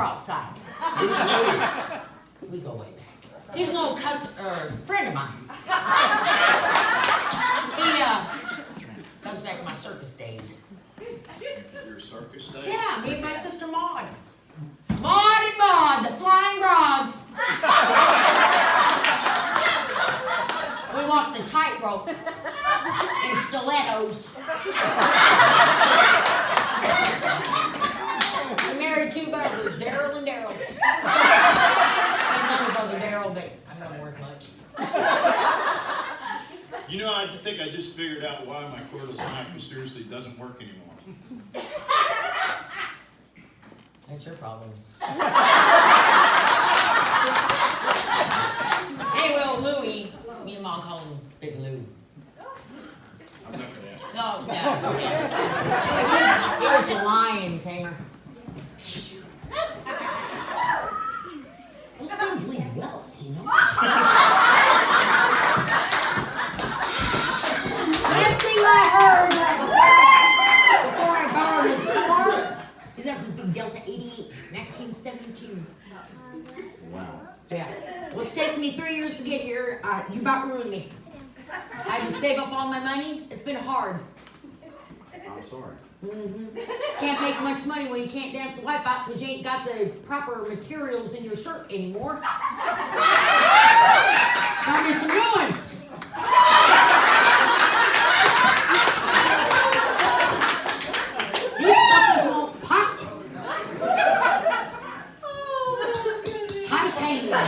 outside. Who's Louie? We go way back. He's an old friend of mine. He goes back to my circus days. Your circus day? Yeah, me and my sister Maud. Maud and Maud, the Flying Broads. We walked the tightrope in stilettos. We married two brothers, Daryl and Daryl. Another brother, Daryl, but I don't work much. You know, I think I just figured out why my cordless knife mysteriously doesn't work anymore. That's your problem. Anyway, old Louie, me and Mom call him Big Lou. I'm not gonna ask. No, he was the lion tamer. Those things leave welts, you know? Last thing I heard before I borrowed his car, he's got this big Delta 88, 1972. Wow. Yeah. Well, it's taken me 3 years to get here. You about ruined me. I had to save up all my money. It's been hard. I'm sorry. Can't make much money when you can't dance the wipeout because you ain't got the proper materials in your shirt anymore. Found me some new ones. These suckers won't pop. Titanium.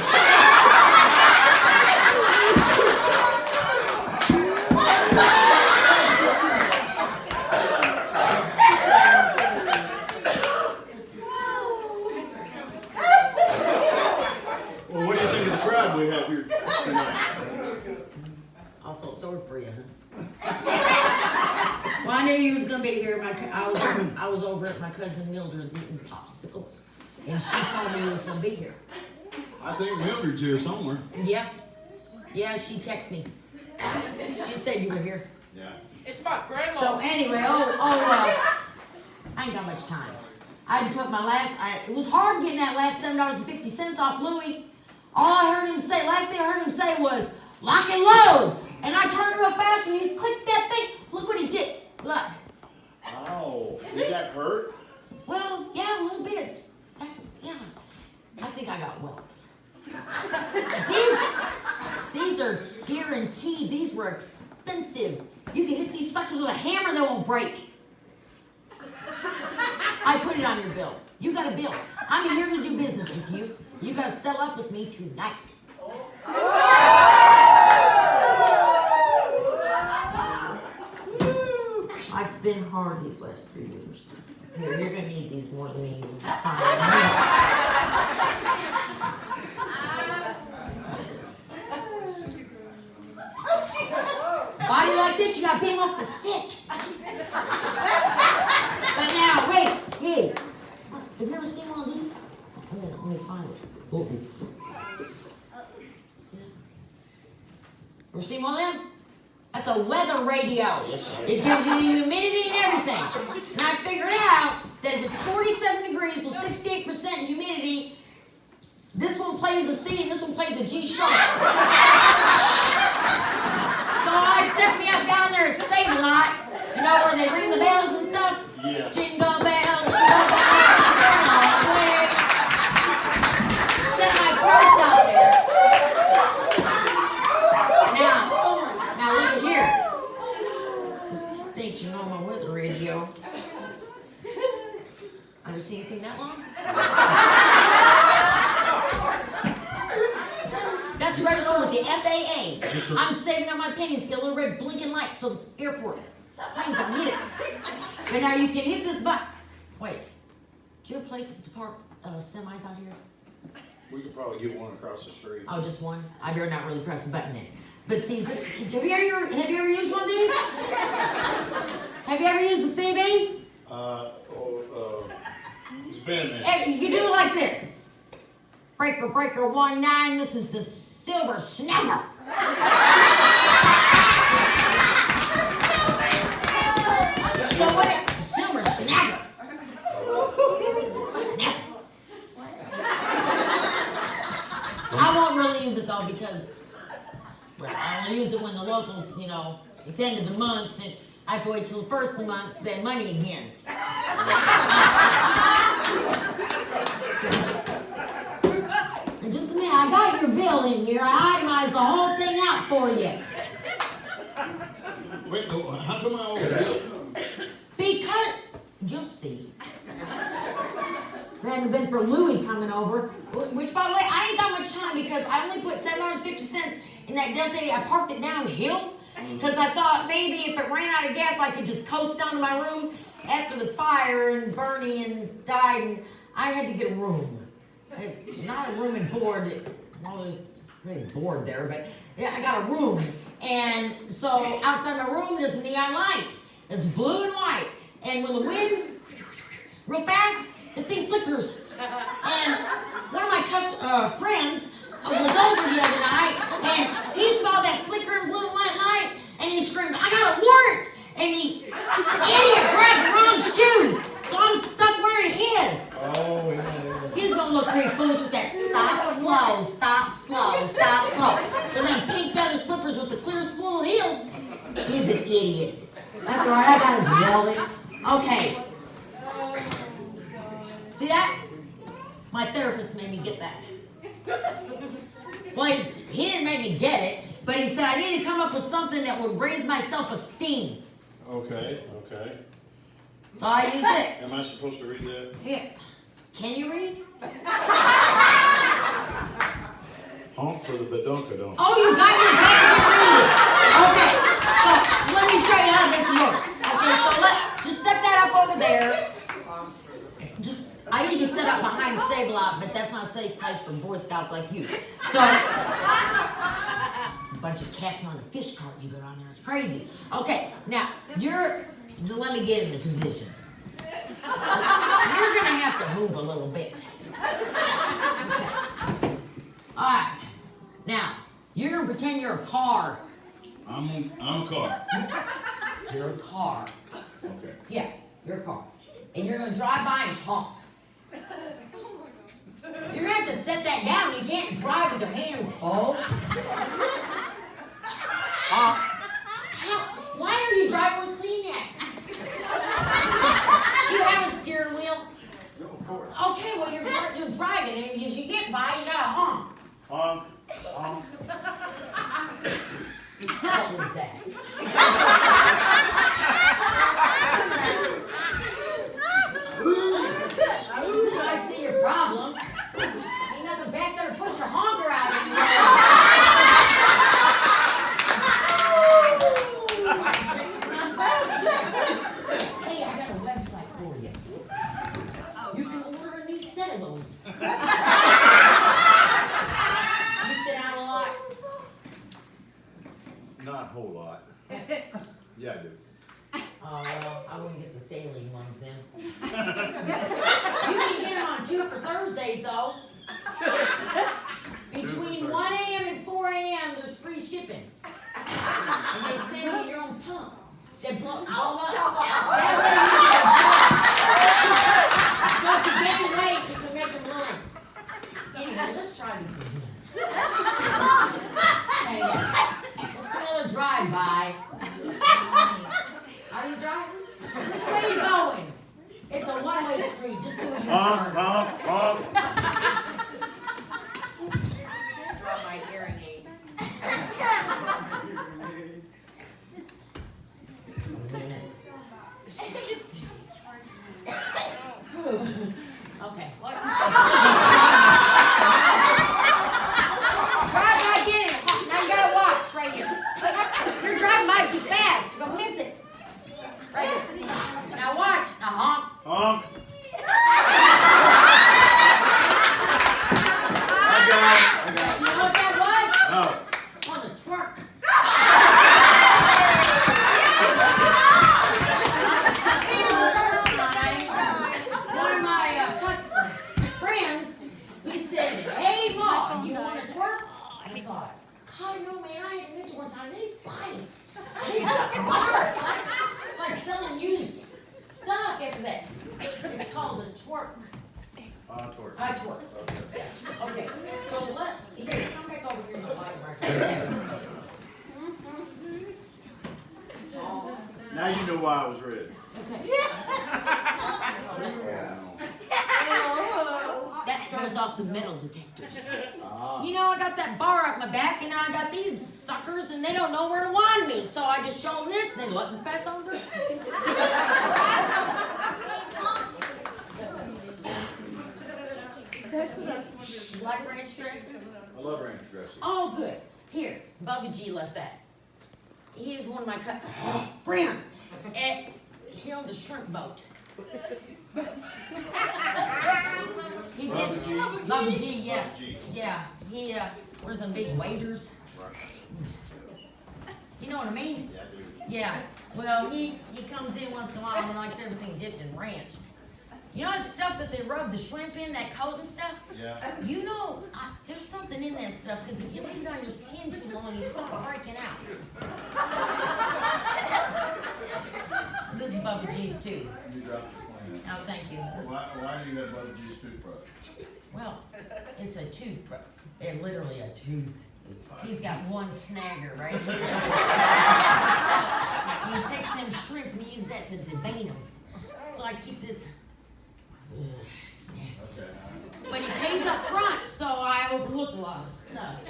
Well, what do you think of the crowd we have here tonight? I felt sorry for you, huh? Well, I knew you was gonna be here. I was over at my cousin Mildred's eating popsicles, and she told me you was gonna be here. I think Mildred's here somewhere. Yeah, she texted me. She said you were here. Yeah. It's my grandma. So anyway, I ain't got much time. I had to put it was hard getting that last $7.50 off Louie. All I heard him say, last thing I heard him say was, lock and load. And I turned real fast and he clicked that thing. Look what he did. Look. Oh, he got hurt? Well, yeah, a little bit. Yeah. I think I got welts. These are guaranteed. These were expensive. You can hit these suckers with a hammer, they won't break. I put it on your bill. You got a bill. I'm here to do business with you. You got to settle up with me tonight. I've spent hard these last 3 years. You're going to need these more than me. Body like this, you got to beat him off the stick. But now, wait. Hey, have you ever seen one of these? Let me find it. Ever seen one of them? That's a weather radio. It gives you the humidity and everything. And I figured out that if it's 47 degrees with 68% humidity, this one plays a C and this one plays a G sharp. So I set me up down there at Save-A-Lot, you know, where they ring the bells and stuff. Yeah. Jingle bell, jingle bell, all the way. Set my purse out there. Now look at here. This stinks, you know, my weather radio. Ever seen anything that long? That's registered with the FAA. I'm saving up my pennies to get a little red blinking light so the airport planes don't hit it. But now you can hit this button. Wait, do you have places to park semis out here? We could probably get one across the street. Oh, just one? I better not really press the button then. But see, have you ever used one of these? Have you ever used the CB? It's been a minute. Hey, you can do it like this. Breaker, breaker, 19. This is the Silver Snapper. So what? Silver Snapper. Snapper. though because, well, I only use it when the locals, you know, it's end of the month and I have to wait till the first of the month to spend money again. And just a minute, I got your bill in here. I itemized the whole thing out for you. Wait, how come I owe a bill? Because, you'll see. If it hadn't been for Louie coming over, which by the way, I ain't got much time because I only put $7.50 in that Delta 80. I parked it downhill because I thought maybe if it ran out of gas, I could just coast down to my room after the fire and Bernie and died, and I had to get a room. It's not a room and board. Well, there's pretty board there, but yeah, I got a room. And so outside my room, there's neon lights. It's blue and white. And when the wind, real fast, the thing flickers. And one of my friends was over the other night, and he saw that flickering blue and white light, and he screamed, "I got a warrant!" And he, idiot, grabbed the wrong shoes. So I'm stuck wearing his. Oh, yeah. He's gonna look pretty foolish with that stop, slow, stop, slow, stop, slow. And then pink feather slippers with the clear spool heels. He's an idiot. That's all right, I got his wallet. Okay. See that? My therapist made me get that. Well, he didn't make me get it, but he said I need to come up with something that would raise my self-esteem. Okay. So I use it. Am I supposed to read that? Here. Can you read? Honk for the badunkadunk. Oh, you got your page to read. Okay, so let me show you how this works. Okay, so just set that up over there. I usually set up behind Save-A-Lot, but that's not a safe place for Boy Scouts like you. So, a bunch of cats on a fish cart you go down there. It's crazy. Okay, now, let me get in the position. You're gonna have to move a little bit. Okay. All right. Now, you're gonna pretend you're a car. I'm a car. You're a car. Okay. Yeah, you're a car. And you're gonna drive by and honk. You're gonna have to set that down. You can't drive with your hands full. Why are you driving with Kleenex? Do you have a steering wheel? No, of course. Okay, well you're driving, and as you get by, you gotta honk. Honk. What was that? I see your problem. Ain't nothing back there to push your honker out anymore. Hey, I got a website for you. You can order a new set of those. You sit out a lot? Not a whole lot. Yeah, I do. Oh, well, I wouldn't get the saline ones then. You can get them on 2 for Thursdays, though. Between 1 a.m. and 4 a.m., there's free shipping. And they send you your own pump. They blow all up. So if you gain weight, you can make them run. Anyway, let's try this again. Hey, let's do another drive-by. Are you driving? Which way are you going? It's a one-way street. Just do a Honk. U-turn. Draw my hearing aid. Okay. What? Drive by again. Now you gotta watch right here. You're driving by too fast. You're gonna miss it. Right here. Now watch. Now honk. Honk. I got You know what that was? it. No. On the truck. One of my friends, he said, "Hey, Mom, you want to twerk?" I thought, God, no, man, I had mentioned one time, they bite. They bark. It's like selling used stuff after that. It's called a twerk. Twerk. A twerk. Okay. Yeah. Okay, so let's, here, come back over here. Now you know why I was red. That throws off the metal detectors. You know, I got that bar up my back, and I got these suckers, and they don't know where to wind me. So I just show them this, and they let me pass on through. You like ranch dressing? I love ranch dressing. Oh, good. Here, Bubba G left that. He's one of my friends. And he owns a shrimp boat. He did. Bubba G? Bubba G, yeah. Bubba G. Yeah. He wears some big waders. You know what I mean? Yeah, I do. Yeah. Well, he comes in once in a while and likes everything dipped in ranch. You know that stuff that they rub the shrimp in, that coat and stuff? Yeah. You know, there's something in that stuff, because if you leave it on your skin too long, you start breaking out. This is Bubba G's too. You dropped the plan. Oh, thank you. Why do you have Bubba G's toothbrush? Well, it's a toothbrush. It's literally a tooth. He's got one snagger, right? He takes them shrimp and he uses that to devein them. So I keep this. Ugh, it's nasty. Okay. But he pays up front, so I overlook a lot of stuff.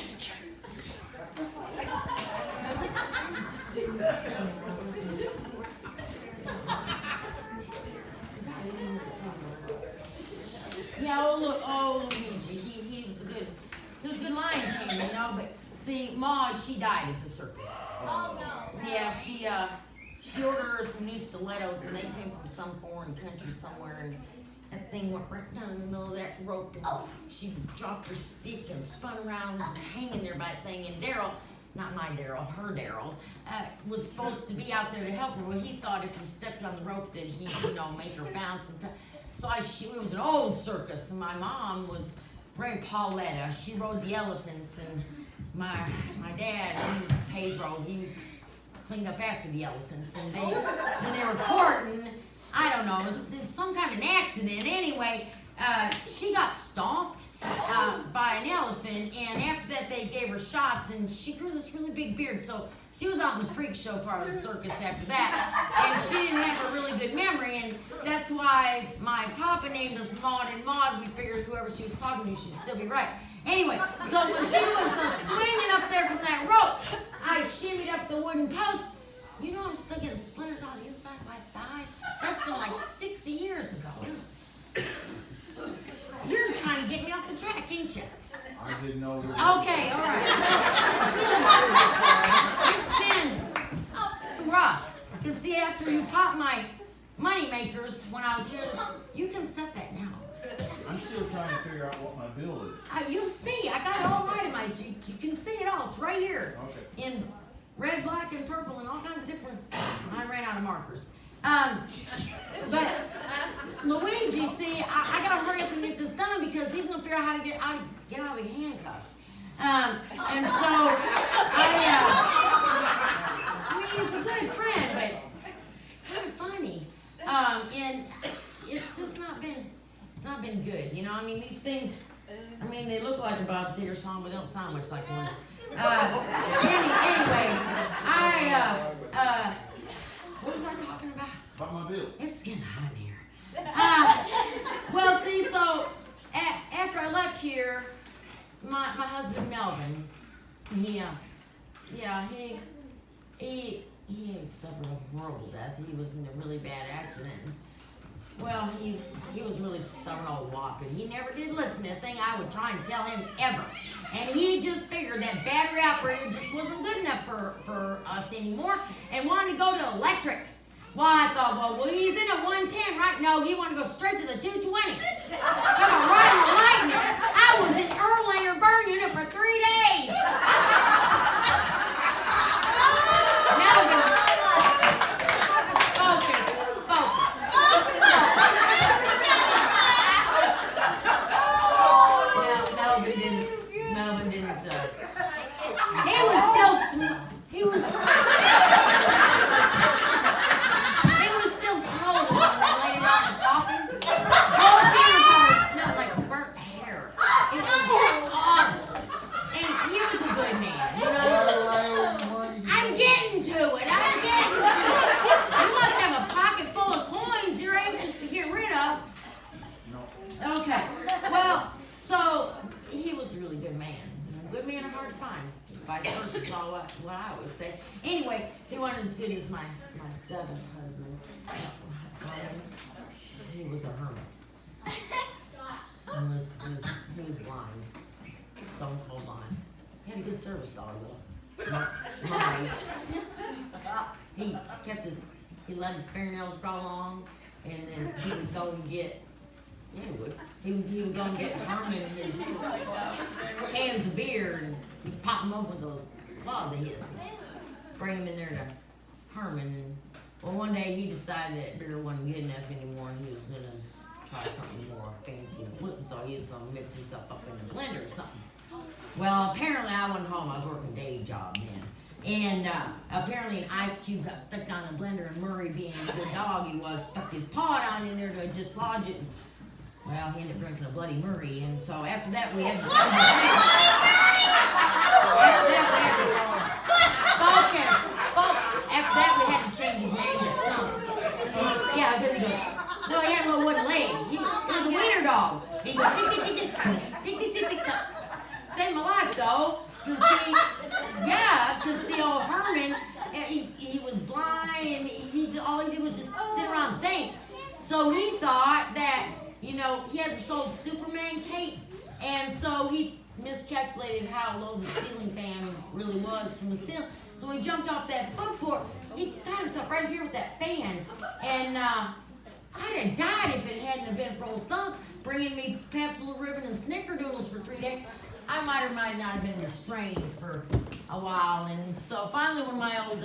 Yeah, Luigi, he was a good lion tamer, you know, but see, Maud, she died at the circus. Oh no. Yeah, she ordered her some new stilettos, and they came from some foreign country somewhere, and that thing went right down in the middle of that rope, and she dropped her stick and spun around and was just hanging there by that thing, and Daryl, not my Daryl, her Daryl, was supposed to be out there to help her. Well, he thought if he stepped on the rope that he'd, make her bounce. So it was an old circus, and my mom was Ray Pauletta. She rode the elephants, and my dad, he was Pedro. He cleaned up after the elephants, and when they were courting, I don't know, it was some kind of an accident. Anyway, she got stomped by an elephant, and after that they gave her shots, and she grew this really big beard, so she was out in the freak show part of the circus after that, and she didn't have a really good memory, and that's why my papa named us Maud and Maud. We figured whoever she was talking to, she'd still be right. Anyway, so when she was swinging up there from that rope, I shimmied up the wooden post. You know, I'm still getting splinters on the inside of my thighs. That's been like 60 years ago. You're trying to get me off the track, ain't you? I didn't know. Okay, all right. It's been rough. Because see, after you popped my money makers when I was here, you can set that now. I'm still trying to figure out what my bill is. You'll see. I got it all itemized. You can see it all. It's right here. Okay. In red, black, and purple, and all kinds of different. I ran out of markers. But Luigi, see, I gotta hurry up and get this done because he's gonna figure out how to get out of the handcuffs. And so I mean, he's a good friend, but he's kind of funny. And it's just not been good, you know. I mean, these things. I mean, they look like a Bob Seger song, but they don't sound much like one. Anyway, what was I talking about? About my bill. It's getting hot in here. Well, see, so after I left here, my husband Melvin, he suffered a horrible death. He was in a really bad accident. Well, he was really stubborn old whopping. He never did listen to a thing I would try and tell him ever. And he just figured that battery operated just wasn't good enough for us anymore and wanted to go to electric. Well, I thought, well, he's in at 110, right? No, he wanted to go straight to the 220. Come on, right in the lightning. I was in Erlanger burn unit for 3 days. Melvin, focus. Melvin didn't, he was still smoking when they laid him out in the coffin. person, is all what I always say. Anyway, he wasn't as good as my seventh husband. He was a hermit. He was blind. Stone cold blind. He had a good service dog though. Murray. He let his fingernails grow long, and then he would go and get, yeah, he would go and get Herman his cans of beer, and he'd pop them open with those claws of his, and bring them in there to Herman. And, well, one day he decided that beer wasn't good enough anymore, and he was gonna try something more fancy and gluten, so he was gonna mix himself up in a blender or something. Well, apparently I wasn't home. I was working a day job then. And apparently an ice cube got stuck down in a blender, and Murray, being the good dog he was, stuck his paw down in there to dislodge it. And, well, he ended up drinking a Bloody Murray, and so after that we had to change his name. After that we had to change his name to Thump. Yeah, because he goes, no, he had a little wooden leg. It was a wiener dog. He goes, tick, tick, tick, tick, tick, tick, tick, tick. Saved my life though. So see, yeah, because see, old Herman, he was blind, and all he did was just sit around and think. So he thought that, he had this old Superman cape, and so he miscalculated how low the ceiling fan really was from the ceiling. So he jumped off that footboard. He got himself right here with that fan, and I'd have died if it hadn't have been for old Thump bringing me Pepsi Ribbon and Snickerdoodles for 3 days. I might or might not have been restrained for a while, and so finally one of my old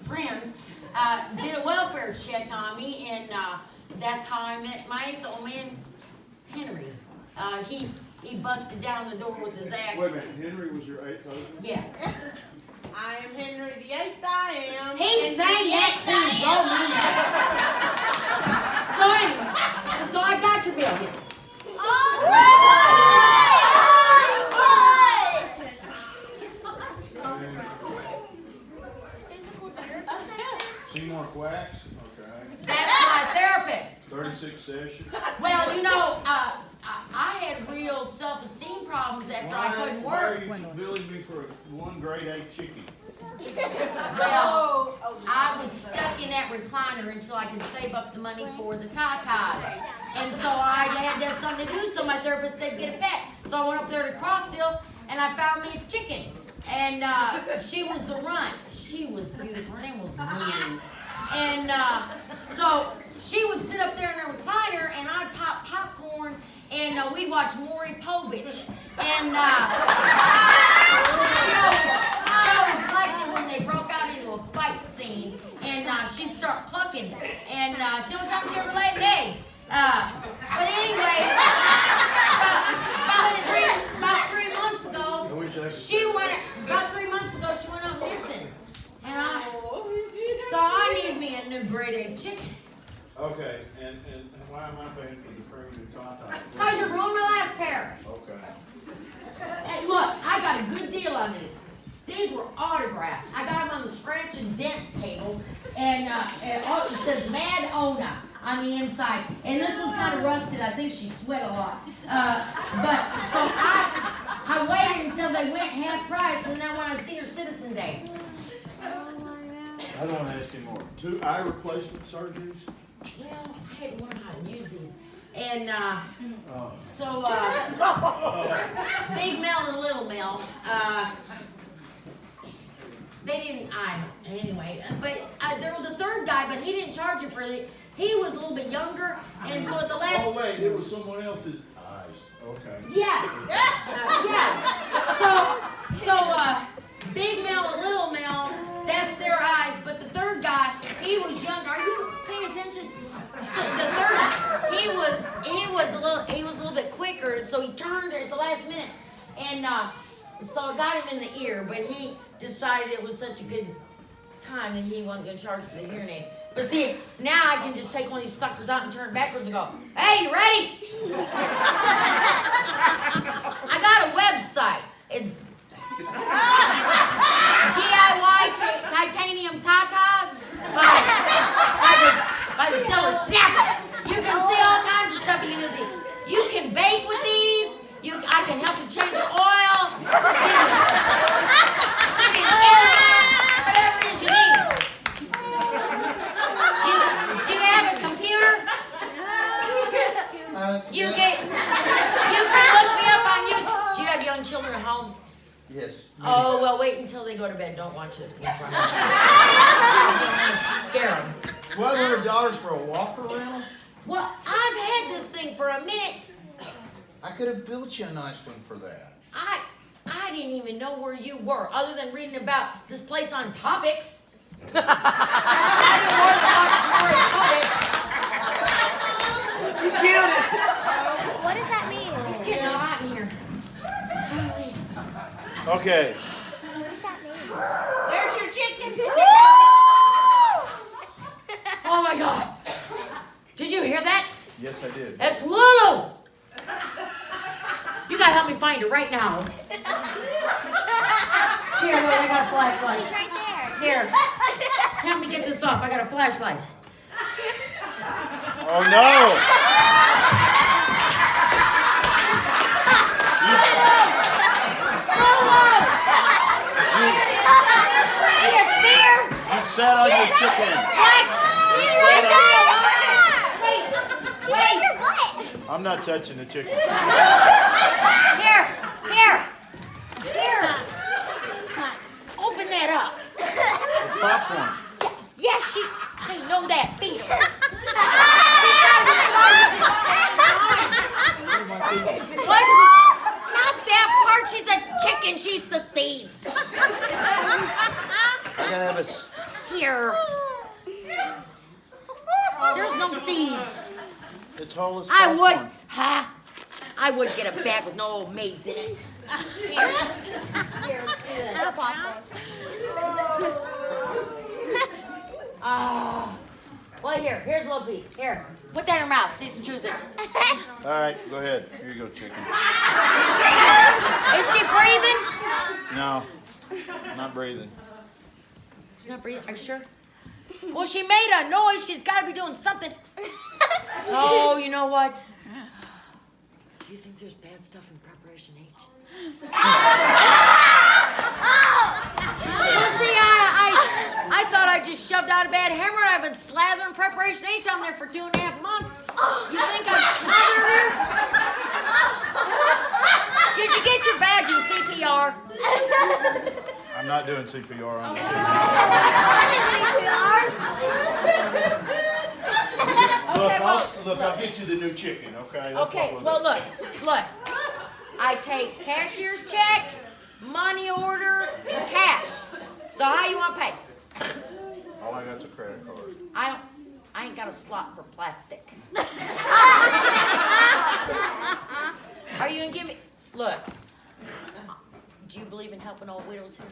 friends did a welfare check on me, and that's how I met my 8th old man, Henry. He busted down the door with his axe. Wait a minute, Henry was your 8th husband? Yeah. I am Henry the Eighth, I am. He sang that too, so anyway, so I got your bill here. Seymour Quacks? Okay. That's my therapist. 36 sessions? Well, I had real self-esteem problems after I couldn't Why are work. you billing me for one grade A chicken? Well, I was stuck in that recliner until I could save up the money for the tatas. And so I had to have something to do, so my therapist said, get a pet. So I went up there to Crossville, and I found me a chicken. And she was the runt. She was beautiful. Her name was Lou. And so she would sit up there in her recliner, and I'd pop popcorn, and we'd watch Maury Povich. And she always liked it when they broke out into a fight scene, and she'd start clucking. And the only time she ever laid an egg. But anyway, about 3 months ago, she went up missing. And so I need me a new grade A chicken. Okay, and why am I paying for the frame and tata? Because you ruined my last pair. Okay. Hey, look, I got a good deal on these. These were autographed. I got them on the scratch and dent table, and it says Mad Ona on the inside. And this one's kind of rusted. I think she sweat a lot. But so I waited until they went half price, and then when I see her Citizen Day. I don't want to ask you more. 2 eye replacement surgeries? Well, I had to learn how to use these. And so Big Mel and Little Mel, they didn't, anyway, but there was a third guy, but he didn't charge you for it. He was a little bit younger, and so at the last... Oh, wait, it was someone else's eyes. Okay. Yeah. So Big Mel and Little Mel, that's their eyes, but the third guy, he was younger. Are you paying attention? So the third, he was a little bit quicker, and so he turned at the last minute, and so it got him in the ear, but he decided it was such a good time that he wasn't going to charge for the hearing aid. But see, now I can just take one of these suckers out and turn it backwards and go, hey, you ready? I got a website. It's DIY titanium tatas by the Silver Snapper. You can see all kinds of stuff you can do with these. You can bake with these. I can help you change your oil. You can look me up on YouTube. Do you have young children at home? Yes. Oh, well, wait until they go to bed. Don't watch it in front of them. Scare them. $1,200 for a walker rental? Well, I've had this thing for a minute. I could have built you a nice one for that. I didn't even know where you were, other than reading about this place on Topics. I didn't know more than Topics. You killed it. What does that mean? It's getting hot in here. Okay. What does that mean? There's your chicken. Oh my God. Did you hear that? Yes, I did. It's Lulu. You gotta help me find her right now. Here, look, I got a flashlight. She's right there. Here, help me get this off. I got a flashlight. Oh no! Do you see her? You sat on your chicken. What? She ate your butt. I'm not touching the chicken. Here. Open that up. It's popcorn. Yes, I know that. Feed her. What? Not that part. She's a chicken. She eats the seeds. I gotta have a. Here. There's no seeds. It's whole as I would, popcorn. I would get a bag with no old maids in it. Here, let's do this. No popcorn. Well, here's a little piece. Here, put that in her mouth. See if you can choose it. All right, go ahead. Here you go, chicken. Is she breathing? No, not breathing. She's not breathing. Are you sure? Well, she made a noise. She's got to be doing something. Oh, you know what? Do you think there's bad stuff in Preparation H? Well, see, I thought I just shoved out a bad hemorrhoid. I've been slathering Preparation H on there for 2.5 months. You think I'm smothered her? Did you get your badge in CPR? I'm not doing CPR on the chicken. Look, I'll get you the new chicken, okay? That's Okay, what well, we'll do. look. I take cashier's check, money order, and cash. So how you want to pay? All I got's a credit card. I ain't got a slot for plastic. Are you gonna give me? Look. Do you believe in helping old widows here?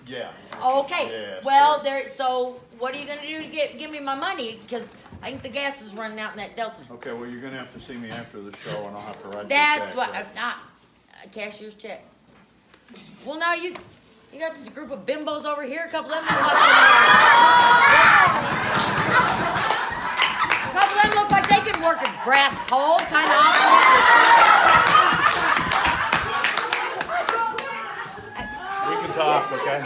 Yeah. Okay. Yes, Well, yes. so what are you gonna do to give me my money? Because I think the gas is running out in that Delta. Okay, well, you're gonna have to see me after the show, and I'll have to write That's you a what. check, right? Not a cashier's check. Well, now you got this group of bimbos over here. A couple of them look like they could work a brass pole, kind of opposite. We can talk, okay?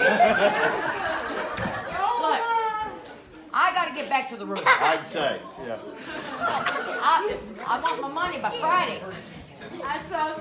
Look, I got to get back to the room. I'd say, yeah. I want my money by Friday. That's so